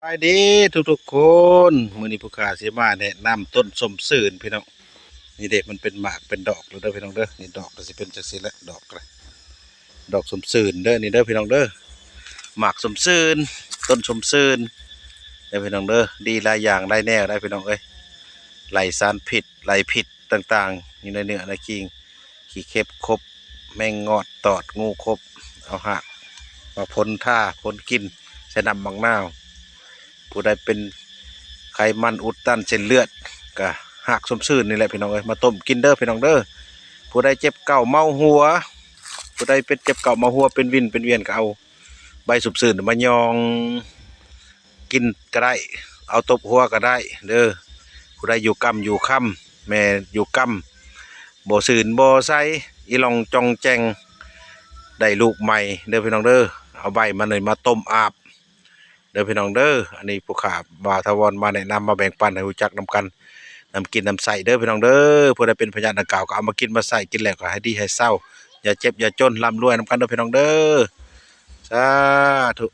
ไปดีทุกคนมื้อนี้ผู้ค้าสิมาแนะนำต้นส้มสื่นพี่น้องนี่เด็มันเป็นหมากเป็นดอกแล้วเด้อพี่น้องเด้อนี่ดอกก็สิเป็นจังซี่แหละดอกก็ดอกส้มสื่นเด้อนี่เด้อพี่น้องเด้อหมากส้มสื่นต้นส้มสื่นเด้อพี่น้องเด้อดีหลายอย่างหลายแนวได้พี่น้องเอ้ยไล่สารพิษไล่พิษต่างๆอยู่ในเนื้อในกิ่งขี้เข็บครบแมงงอดตอดงูครบเอาหักมาพ่นท่าพ่นกินใส่น้ำบางนาวผู้ใดเป็นไขมันอุดตันเส้นเลือดก็หักสมซื่นนี่แหละพี่น้องเอ้ยมาต้มกินเด้อพี่น้องเด้อผู้ใดเจ็บเก่าเมาหัวผู้ใดเป็นเจ็บเก่าเมาหัวเป็นวินเป็นเวียนก็เอาใบสมซื่นมายองกินก็ได้เอาตบหัวก็ได้เด้อผู้ใดอยู่กำอยู่ค่ำแม่อยู่กำบ่ซื่นบ่ใสอีลองจองแจงได้ลูกใหม่เด้อพี่น้องเด้อเอาใบมันเลยมาต้มอาบเด้อพี่น้องเด้ออันนี้ผู้ขาบ่าวทวรมาแนะนำมาแบ่งปันให้รู้จักนำกันนำกินนำใส่เด้อพี่น้องเด้อผู้ใดเป็นพยานดังกล่าวก็เอามากินมาใส่กินแล้วก็ให้ดีให้เศร้าอย่าเจ็บอย่าจนร่ำรวยนำกันเด้อพี่น้องเด้อสาธุ